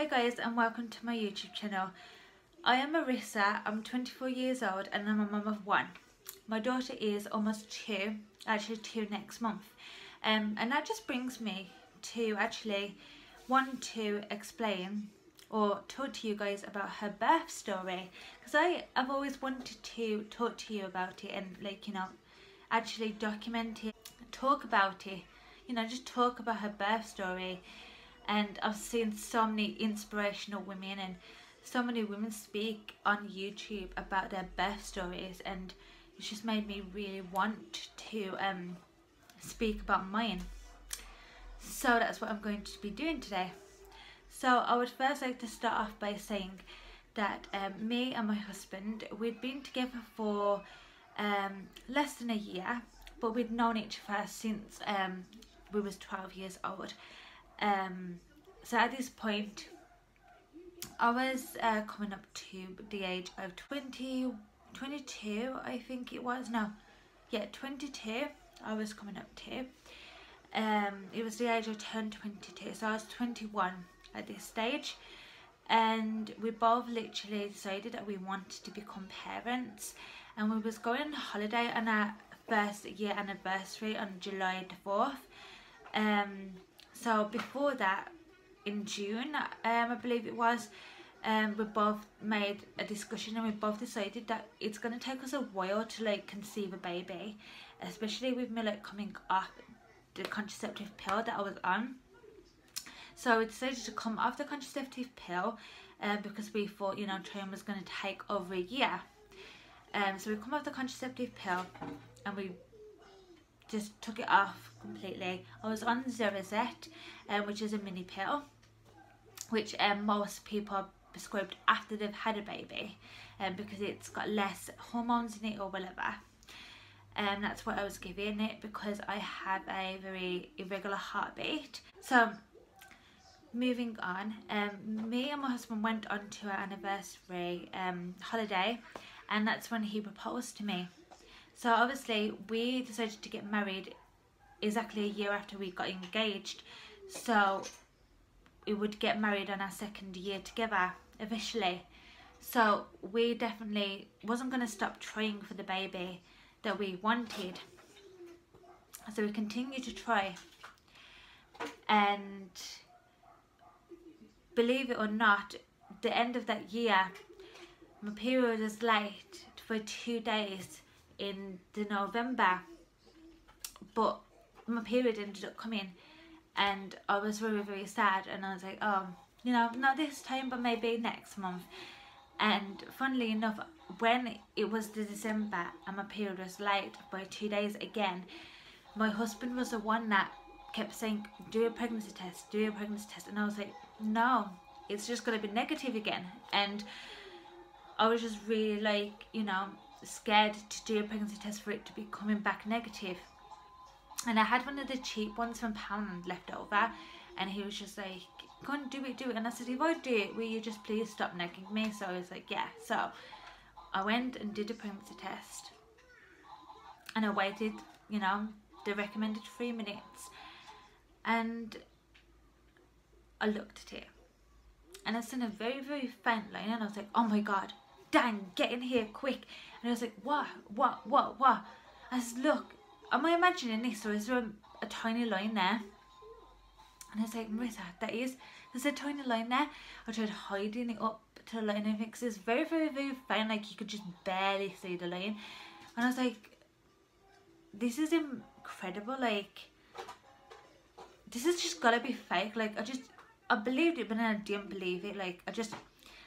Hi guys and welcome to my YouTube channel. I am Marissa, I'm 24 years old and I'm a mum of one. My daughter is almost 2, actually 2 next month. And that just brings me to actually want to explain or talk to you guys about her birth story, because I have always wanted to talk to you about it and actually document it, talk about it, just talk about her birth story. And I've seen so many inspirational women and so many women speak on YouTube about their birth stories, and it's just made me really want to speak about mine. So that's what I'm going to be doing today. So I would first like to start off by saying that me and my husband, we'd been together for less than a year, but we'd known each other since we was 12 years old. So at this point I was coming up to the age of 22 I think it was, 22 I was coming up to. It was the age I turned 22, so I was 21 at this stage, and we both literally decided that we wanted to become parents, and we was going on holiday on our first year anniversary on July the 4th. So before that, in June, I believe it was, we both made a discussion and we both decided that it's going to take us a while to conceive a baby, especially with me coming off the contraceptive pill that I was on. So we decided to come off the contraceptive pill because we thought, trying was going to take over a year. So we come off the contraceptive pill and we just took it off completely. I was on Zerazette, which is a mini pill, which most people are prescribed after they've had a baby, because it's got less hormones in it or whatever. That's what I was giving it because I have a very irregular heartbeat. So moving on, me and my husband went on to our anniversary holiday, and that's when he proposed to me. So obviously we decided to get married exactly a year after we got engaged, so we would get married on our second year together officially. So we definitely wasn't going to stop trying for the baby that we wanted, so we continued to try, and believe it or not, the end of that year my period was late for 2 days in the November, but my period ended up coming and I was very, very sad, and I was like, oh, not this time but maybe next month. And funnily enough, when it was the December and my period was late by 2 days again, my husband was the one that kept saying, do a pregnancy test, do a pregnancy test, and I was like, no, it's just going to be negative again. And I was just really scared to do a pregnancy test for it to be coming back negative. And I had one of the cheap ones from Poundland left over, and he was just like, go on, do it. And I said, if I do it, will you just please stop nagging me? So I was like, yeah. So I went and did a pregnancy test, and I waited the recommended 3 minutes, and I looked at it and I seen a very, very faint line, and I was like, oh my god, dang, get in here quick. And I was like, what? I said, look, am I imagining this, or is there a tiny line there? And I was like, Marissa, there's a tiny line there. I tried hiding it up to the line and everything, because it's very, very, very fine, you could just barely see the line. And I was like, this is incredible, this has just gotta be fake. I believed it, but then I didn't believe it. I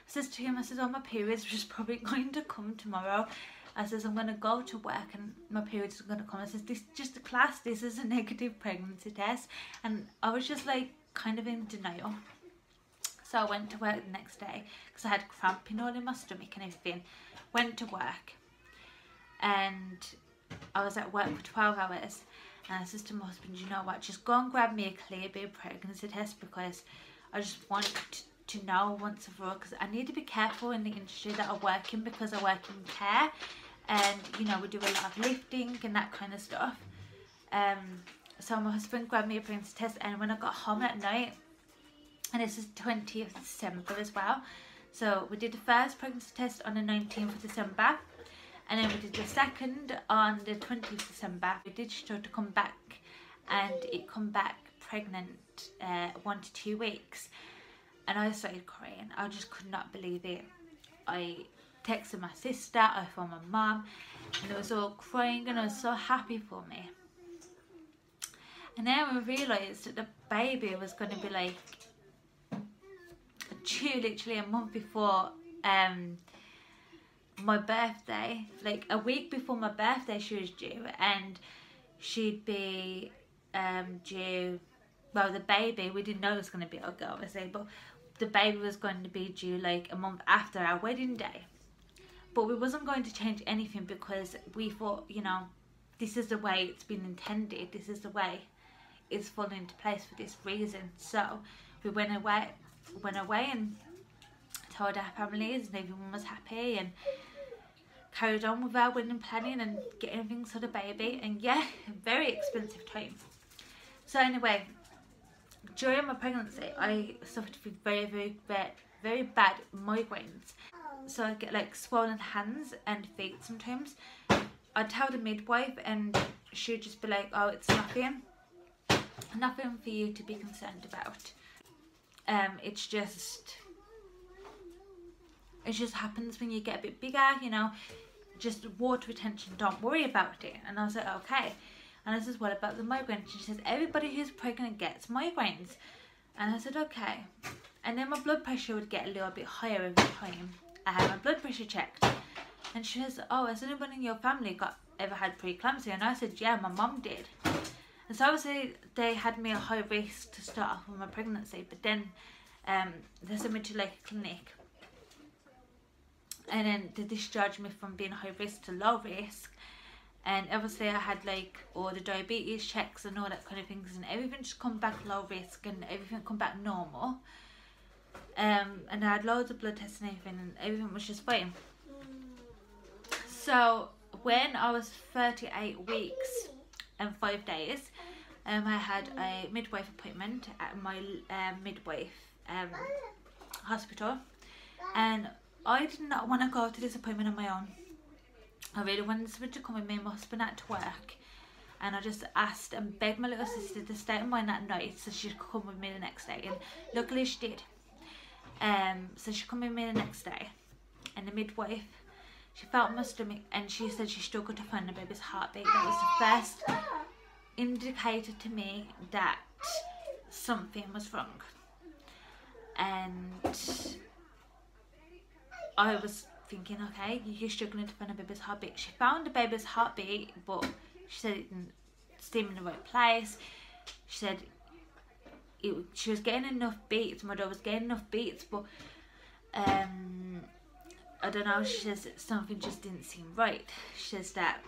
says to him, I says, oh, my period's just probably going to come tomorrow. I says, I'm going to go to work and my period's going to come. I says, this is just a class, this is a negative pregnancy test. And I was just kind of in denial. So I went to work the next day because I had cramping all in my stomach and everything. Went to work and I was at work for 12 hours. And I says to my husband, you know what, just go and grab me a clear B pregnancy test, because I just want to know once and for all, because I need to be careful in the industry that I work in, because I work in care and we do a lot of lifting and that kind of stuff. So my husband grabbed me a pregnancy test, and when I got home at night and this is 20th December as well. So we did the first pregnancy test on the 19th of December, and then we did the second on the 20th December. We did struggle to come back, and it come back pregnant 1 to 2 weeks, and I started crying. I just could not believe it. I texted my sister, I phoned my mum, and they was all crying, and I was so happy for me. And then we realised that the baby was going to be like due literally a month before my birthday. Like a week before my birthday she was due, and she'd be due, well, the baby, we didn't know it was going to be a girl obviously, but the baby was going to be due like a month after our wedding day. But we wasn't going to change anything because we thought, you know, this is the way it's been intended, this is the way it's fallen into place for this reason. So we went away and told our families, and everyone was happy, and carried on with our wedding planning and getting things for the baby. And yeah, very expensive time. So anyway, during my pregnancy I suffered with very bad migraines. So I get like swollen hands and feet sometimes. I'd tell the midwife and she'd just be like, oh, it's nothing for you to be concerned about. It just happens when you get a bit bigger, you know, just water retention, don't worry about it. And I was like, okay. And I said, what about the migraines? She says, everybody who's pregnant gets migraines. And I said, okay. And then my blood pressure would get a little bit higher every time I had my blood pressure checked. And she says, oh, has anyone in your family ever had preeclampsia? And I said, yeah, my mum did. And so obviously they had me a high risk to start off with my pregnancy, but then they sent me to like a clinic, and then they discharged me from being high risk to low risk. And obviously I had like all the diabetes checks and all that kind of things, and everything just come back low risk and everything come back normal. And I had loads of blood tests and everything was just fine. So when I was 38 weeks and 5 days, I had a midwife appointment at my midwife hospital, and I did not want to go to this appointment on my own. I really wanted someone to come with me. My husband had to work, and I just asked and begged my little sister to stay at mine that night so she could come with me the next day, and luckily she did. So she come with me the next day, and the midwife, she felt my stomach and she said she struggled to find the baby's heartbeat. That was the first indicator to me that something was wrong. And I was thinking, okay, you're struggling to find a baby's heartbeat. She found the baby's heartbeat, but she said it didn't stem in the right place. She said she was getting enough beats, my daughter was getting enough beats, but I don't know, she says something just didn't seem right. She says that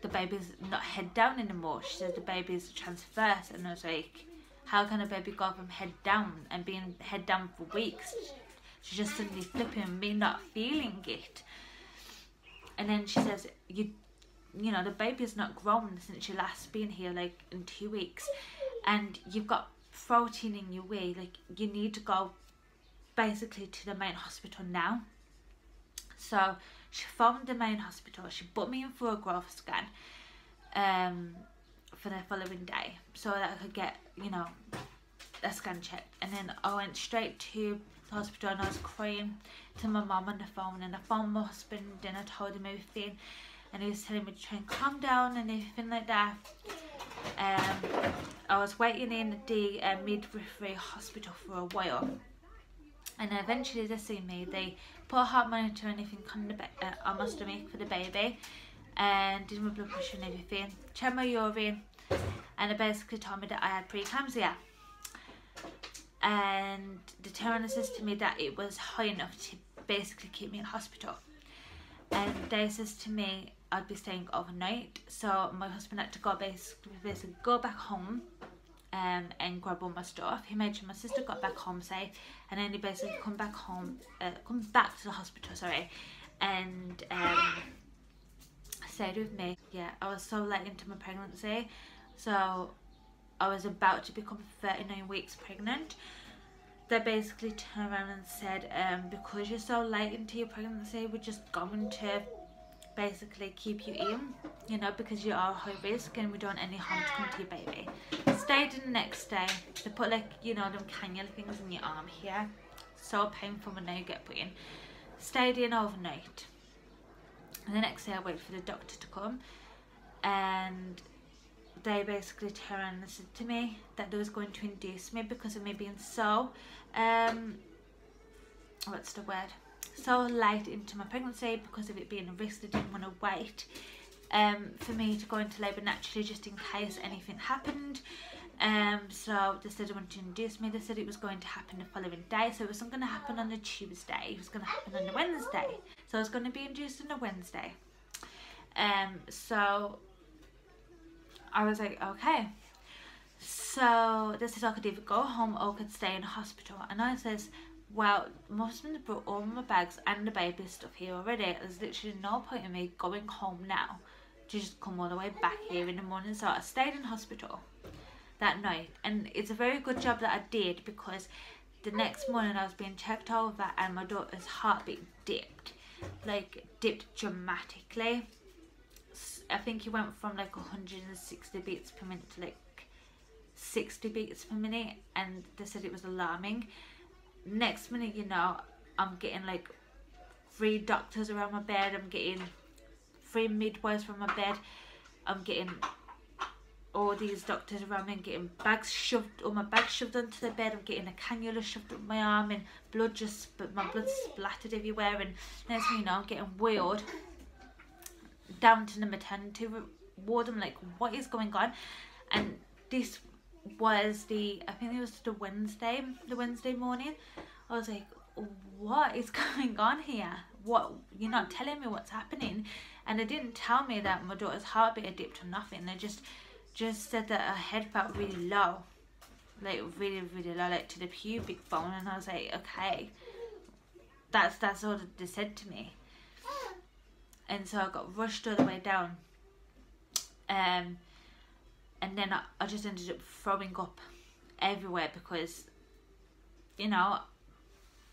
the baby's not head down anymore. She says the baby's transverse, and I was like, how can a baby go from head down and being head down for weeks? She's just suddenly flipping and me not feeling it. And then she says, you know, the baby's not grown since you last been here, like in 2 weeks, and you've got protein in your way, like you need to go basically to the main hospital now. So she phoned the main hospital, she put me in for a growth scan for the following day so that I could get, you know, a scan checked. And then I went straight to the hospital and I was crying to my mum on the phone, and I phoned my husband and I told him everything, and he was telling me to try and calm down and everything like that. I was waiting in the midwifery hospital for a while, and then eventually they seen me. They put a heart monitor and everything on my stomach for the baby, and did my blood pressure and everything, checked my urine, and they basically told me that I had preeclampsia. And the turner says to me that it was high enough to basically keep me in hospital, and they says to me I'd be staying overnight. So my husband had to go basically go back home and grab all my stuff. He made sure my sister got back home safe, and then he basically come back to the hospital, sorry, and stayed with me. Yeah, I was so late into my pregnancy, so I was about to become 39 weeks pregnant, they basically turned around and said, because you're so late into your pregnancy, we're just going to basically keep you in, you know, because you are high risk and we don't want any harm to come to your baby. Stayed in the next day. They put, like, you know, them cannula things in your arm here. So painful when they get put in. Stayed in overnight. And the next day I waited for the doctor to come, and they basically turned around and said to me that they was going to induce me because of me being so, what's the word? So late into my pregnancy, because of it being a risk. They didn't want to wait for me to go into labour naturally, just in case anything happened. So they said they wanted to induce me. They said it was going to happen the following day, so it wasn't going to happen on the Tuesday, it was going to happen on the Wednesday. So I was going to be induced on a Wednesday. So I was like, okay. So they said I could either go home or I could stay in hospital, and I says, well, my husband brought all my bags and the baby stuff here already. There's literally no point in me going home now to just come all the way back here in the morning. So I stayed in hospital that night, and it's a very good job that I did, because the next morning I was being checked over and my daughter's heartbeat dipped dramatically. I think it went from like 160 beats per minute to like 60 beats per minute, and they said it was alarming. Next minute, you know, I'm getting like 3 doctors around my bed, I'm getting 3 midwives from my bed, I'm getting all these doctors around me, and getting bags shoved, all my bags shoved onto the bed, I'm getting a cannula shoved up my arm, and my blood splattered everywhere, and next thing you know, I'm getting wheeled down to the maternity ward. I'm like, what is going on? And this was I think it was the Wednesday morning. I was like, what is going on here? What, you're not telling me what's happening? And they didn't tell me that my daughter's heartbeat had dipped or nothing. They just said that her head felt really low, like really low, like to the pubic bone. And I was like, okay, that's all that they said to me. And so I got rushed all the way down, and then I just ended up throwing up everywhere, because, you know,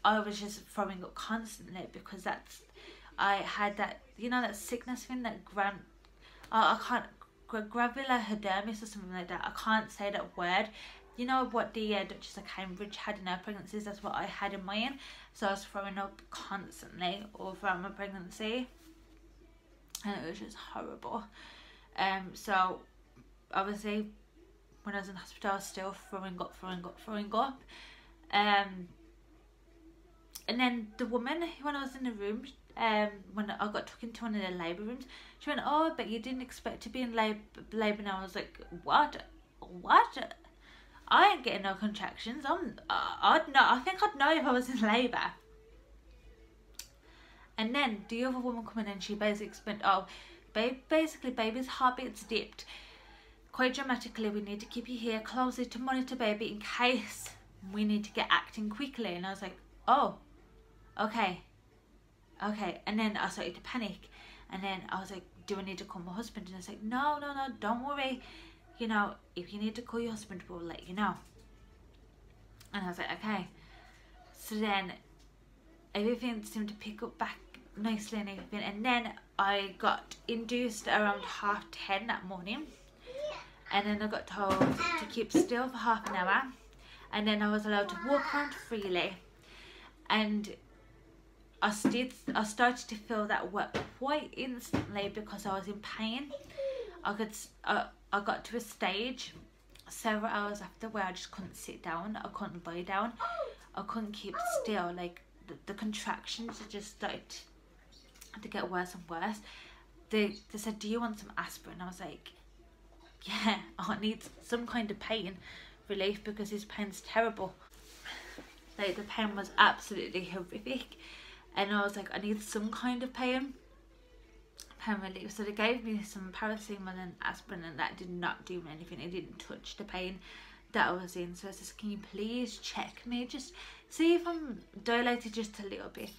I was just throwing up constantly, because I had that, you know, that sickness thing, that graviloherdermis or something like that. I can't say that word. You know what the Duchess of Cambridge had in her pregnancies? That's what I had in mine. So I was throwing up constantly all throughout my pregnancy, and it was just horrible. So obviously when I was in hospital I was still throwing up. And then the woman, when I was in the room, when I got took into one of the labour rooms, she went, oh, but you didn't expect to be in labour now. I was like, what? I ain't getting no contractions. I think I'd know if I was in labour. And then the other woman come in, and she basically explained, oh, basically baby's heartbeat's dipped quite dramatically. We need to keep you here closely to monitor baby in case we need to get acting quickly. And I was like, oh, okay. And then I started to panic, and then I was like, do I need to call my husband? And I was like, no, don't worry, you know, if you need to call your husband, we'll let you know. And I was like, okay. So then everything seemed to pick up back nicely and everything, and then I got induced around 10:30 that morning, and then I got told to keep still for half an hour, and then I was allowed to walk around freely. And I started to feel that work quite instantly, because I was in pain. I got to a stage several hours after where I just couldn't sit down, I couldn't lie down, I couldn't keep still. Like the contractions just started to get worse and worse. They said, do you want some aspirin? I was like, yeah, I need some kind of pain relief, because this pain's terrible. Like, the pain was absolutely horrific, and I was like, I need some kind of pain relief. So they gave me some paracetamol and aspirin, and that did not do anything. It didn't touch the pain that I was in. So I said, can you please check me, just see if I'm dilated just a little bit?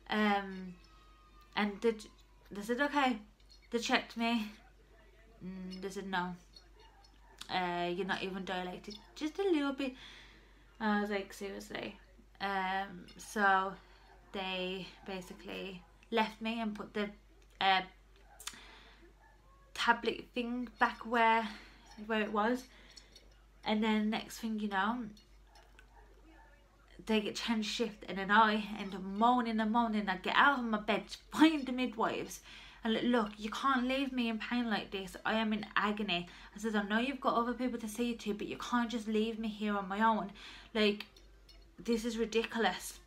And they said, okay. They checked me. They said, no, you're not even dilated, just a little bit. I was like, seriously. So they basically left me and put the tablet thing back where it was, and then next thing you know, they get changed shift, and then I end up moaning and moaning. I get out of my bed to find the midwives and like, look, you can't leave me in pain like this. I am in agony. I said, I know you've got other people to see to, but you can't just leave me here on my own. Like, this is ridiculous.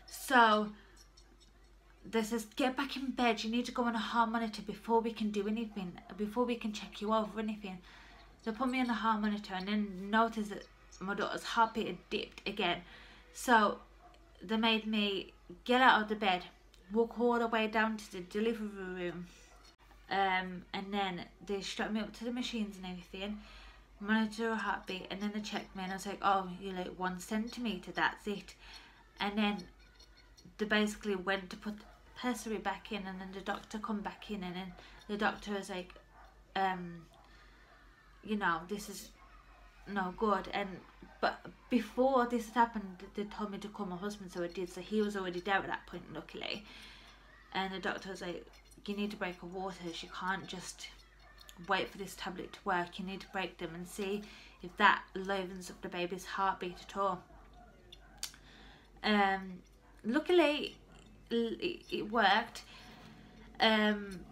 So they says, get back in bed, you need to go on a heart monitor before we can do anything, before we can check you over or anything. They put me on the heart monitor and then noticed that my daughter's heartbeat had dipped again. So they made me get out of the bed, walk all the way down to the delivery room, and then they strapped me up to the machines and everything, monitor her heartbeat, and then they checked me and I was like, oh, you're like 1 centimetre, that's it. And then they basically went to put the pessary back in, and then the doctor come back in, and then the doctor was like, you know, this is no good. But before this had happened, they told me to call my husband, so I did. So he was already there at that point, luckily. And the doctor was like, you need to break her waters, you can't just wait for this tablet to work, you need to break them and see if that livens up the baby's heartbeat at all. Luckily it worked,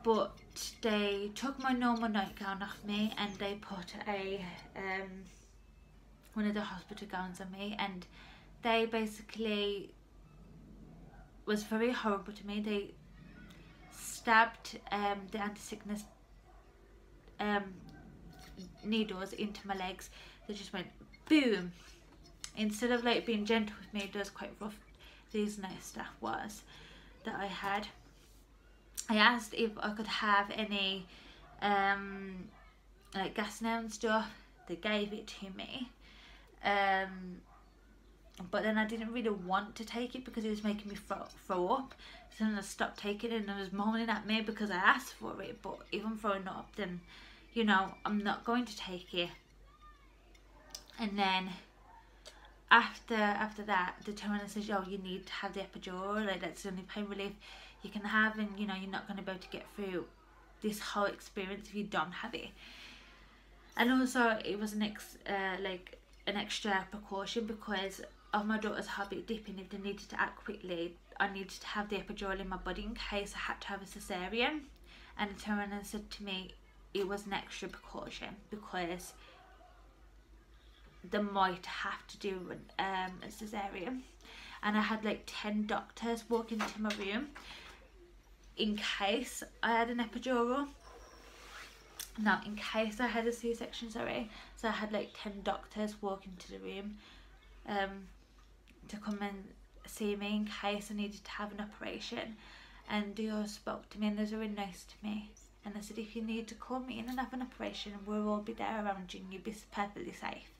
but they took my normal nightgown off me and they put a one of the hospital gowns on me, and they basically was very horrible to me. They stabbed the anti-sickness needles into my legs. They just went boom. Instead of like being gentle with me, it was quite rough. These nice staff was that I had. I asked if I could have any like gas now and stuff. They gave it to me, but then I didn't really want to take it because it was making me throw up. So then I stopped taking it, and I was moaning at me because I asked for it. But if I'm throwing up, then you know I'm not going to take it. And then after that, the trainer says, oh, you need to have the epidural, like that's the only pain relief you can have, and you know you're not going to be able to get through this whole experience if you don't have it. And also it was an extra precaution because of my daughter's heartbeat dipping. If they needed to act quickly, I needed to have the epidural in my body in case I had to have a cesarean. And the trainer said to me it was an extra precaution because they might have to do a cesarean. And I had like 10 doctors walk into my room in case I had an epidural. No, in case I had a C-section, sorry. So I had like 10 doctors walk into the room to come and see me in case I needed to have an operation. And they all spoke to me and they was really nice to me. And I said, if you need to call me in and have an operation, we'll all be there around you and you'll be perfectly safe.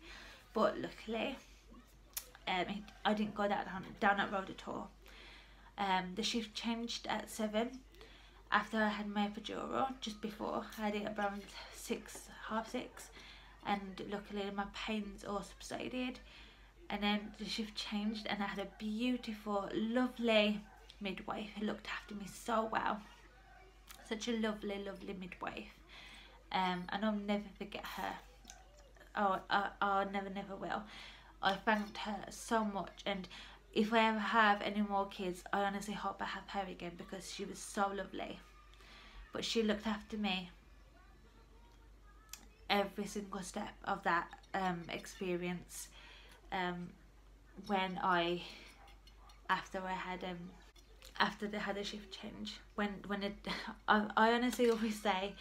But luckily, I didn't go down that road at all. The shift changed at 7 after I had my epidural. Just before, I had it around 6, half 6, and luckily my pains all subsided. And then the shift changed, and I had a beautiful, lovely midwife who looked after me so well. Such a lovely, lovely midwife, and I'll never forget her. Oh, I never will. I thanked her so much, and if I ever have any more kids, I honestly hope I have her again because she was so lovely. But she looked after me every single step of that experience. When after they had a shift change, I honestly always say,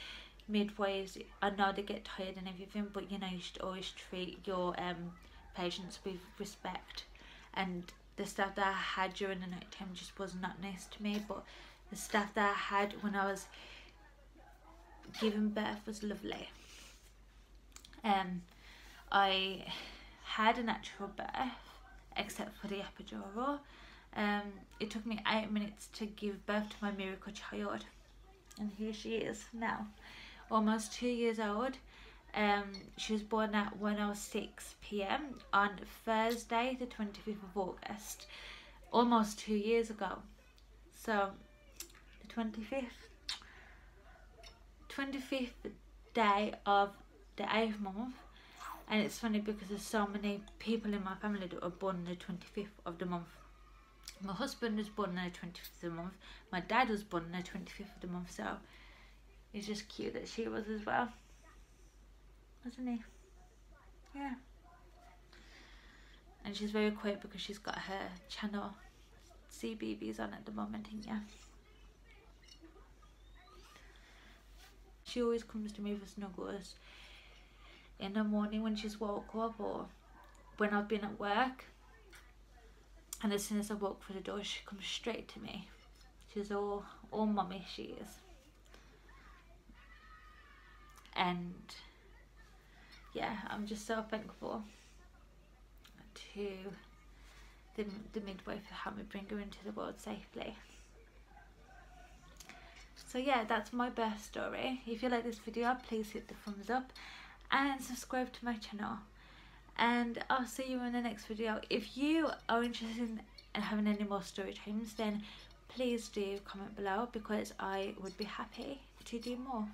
midwives, I know they get tired and everything, but you know you should always treat your patients with respect. And the staff that I had during the night time just was not nice to me, but the staff that I had when I was giving birth was lovely. I had a natural birth except for the epidural. It took me 8 minutes to give birth to my miracle child, and here she is now, almost 2 years old. She was born at 1:06 p.m. on Thursday the 25th of August, almost 2 years ago. So the 25th day of the 8th month. And it's funny because there's so many people in my family that were born on the 25th of the month. My husband was born on the 25th of the month. My dad was born on the 25th of the month. So it's just cute that she was as well. Wasn't he? Yeah. And she's very quiet because she's got her channel CBBS on at the moment, yeah. She always comes to me for snuggles in the morning when she's woke up or when I've been at work. And as soon as I walk through the door, she comes straight to me. She's all mummy, she is. And yeah, I'm just so thankful to the midwife for helping me bring her into the world safely. So yeah, that's my birth story. If you like this video, please hit the thumbs up and subscribe to my channel. And I'll see you in the next video. If you are interested in having any more story times, then please do comment below because I would be happy to do more.